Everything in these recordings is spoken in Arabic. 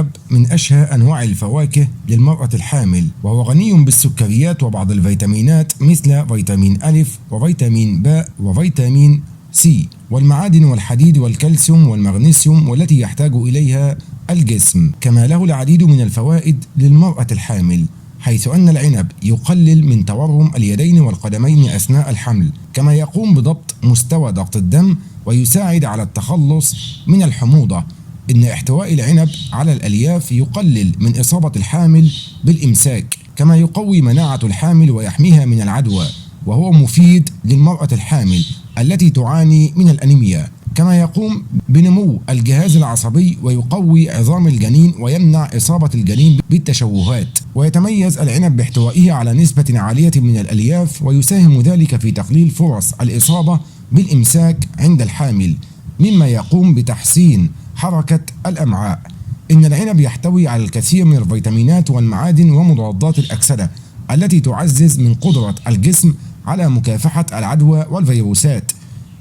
العنب من أشهى أنواع الفواكه للمرأة الحامل، وهو غني بالسكريات وبعض الفيتامينات مثل فيتامين أ وفيتامين ب وفيتامين سي والمعادن والحديد والكالسيوم والمغنيسيوم والتي يحتاج إليها الجسم. كما له العديد من الفوائد للمرأة الحامل، حيث أن العنب يقلل من تورم اليدين والقدمين أثناء الحمل، كما يقوم بضبط مستوى ضغط الدم ويساعد على التخلص من الحموضة. إن احتواء العنب على الألياف يقلل من إصابة الحامل بالإمساك، كما يقوي مناعة الحامل ويحميها من العدوى، وهو مفيد للمرأة الحامل التي تعاني من الأنيميا. كما يقوم بنمو الجهاز العصبي ويقوي عظام الجنين ويمنع إصابة الجنين بالتشوهات. ويتميز العنب باحتوائه على نسبة عالية من الألياف، ويساهم ذلك في تقليل فرص الإصابة بالإمساك عند الحامل، مما يقوم بتحسين حركة الأمعاء. إن العنب يحتوي على الكثير من الفيتامينات والمعادن ومضادات الأكسدة التي تعزز من قدرة الجسم على مكافحة العدوى والفيروسات.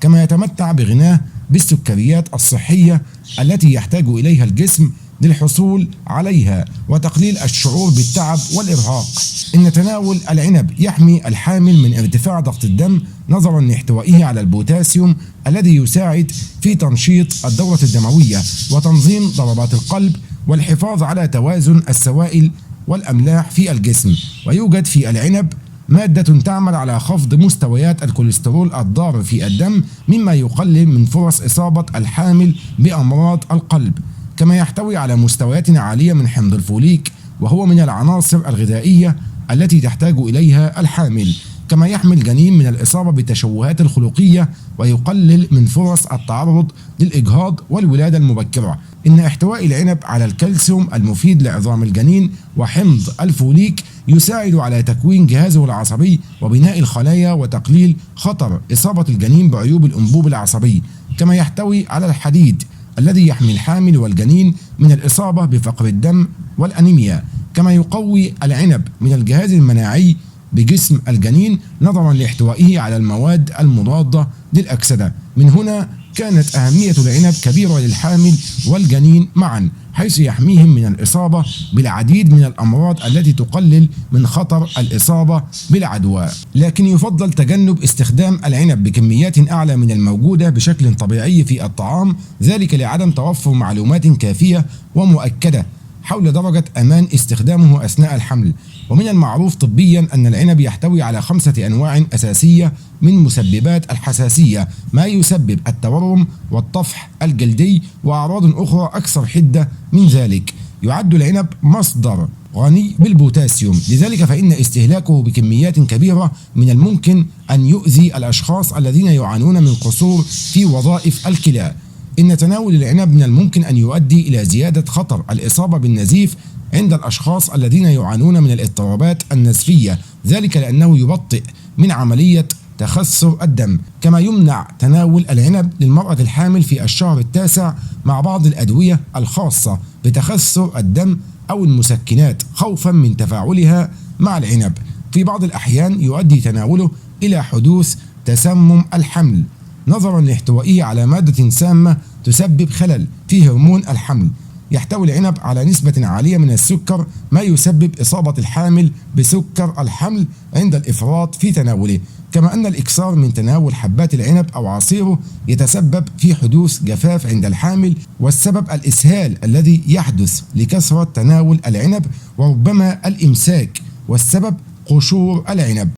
كما يتمتع بغناه بالسكريات الصحية التي يحتاج إليها الجسم للحصول عليها وتقليل الشعور بالتعب والإرهاق. إن تناول العنب يحمي الحامل من ارتفاع ضغط الدم نظرا لاحتوائه على البوتاسيوم الذي يساعد في تنشيط الدورة الدموية وتنظيم ضربات القلب والحفاظ على توازن السوائل والأملاح في الجسم. ويوجد في العنب مادة تعمل على خفض مستويات الكوليسترول الضار في الدم، مما يقلل من فرص إصابة الحامل بأمراض القلب. كما يحتوي على مستويات عالية من حمض الفوليك، وهو من العناصر الغذائية التي تحتاج إليها الحامل. كما يحمي الجنين من الإصابة بالتشوهات الخلقية ويقلل من فرص التعرض للإجهاض والولادة المبكرة. إن احتواء العنب على الكالسيوم المفيد لعظام الجنين وحمض الفوليك يساعد على تكوين جهازه العصبي وبناء الخلايا وتقليل خطر إصابة الجنين بعيوب الأنبوب العصبي. كما يحتوي على الحديد الذي يحمي الحامل والجنين من الإصابة بفقر الدم والأنيميا. كما يقوي العنب من الجهاز المناعي بجسم الجنين نظرا لاحتوائه على المواد المضادة للأكسدة. من هنا كانت أهمية العنب كبيرة للحامل والجنين معا، حيث يحميهم من الإصابة بالعديد من الأمراض التي تقلل من خطر الإصابة بالعدوى. لكن يفضل تجنب استخدام العنب بكميات أعلى من الموجودة بشكل طبيعي في الطعام، ذلك لعدم توفر معلومات كافية ومؤكدة حول درجة أمان استخدامه أثناء الحمل. ومن المعروف طبيا أن العنب يحتوي على 5 أنواع أساسية من مسببات الحساسية، ما يسبب التورم والطفح الجلدي وأعراض أخرى أكثر حدة من ذلك. يعد العنب مصدر غني بالبوتاسيوم، لذلك فإن استهلاكه بكميات كبيرة من الممكن أن يؤذي الأشخاص الذين يعانون من قصور في وظائف الكلى. إن تناول العنب من الممكن أن يؤدي إلى زيادة خطر الإصابة بالنزيف عند الأشخاص الذين يعانون من الاضطرابات النزفية، ذلك لأنه يبطئ من عملية تخثر الدم. كما يمنع تناول العنب للمرأة الحامل في الشهر التاسع مع بعض الأدوية الخاصة بتخثر الدم أو المسكنات خوفا من تفاعلها مع العنب. في بعض الأحيان يؤدي تناوله إلى حدوث تسمم الحمل نظرا لاحتوائه على مادة سامة تسبب خلل في هرمون الحمل. يحتوي العنب على نسبة عالية من السكر، ما يسبب إصابة الحامل بسكر الحمل عند الإفراط في تناوله. كما أن الإكثار من تناول حبات العنب أو عصيره يتسبب في حدوث جفاف عند الحامل، والسبب الإسهال الذي يحدث لكثرة تناول العنب، وربما الإمساك، والسبب قشور العنب.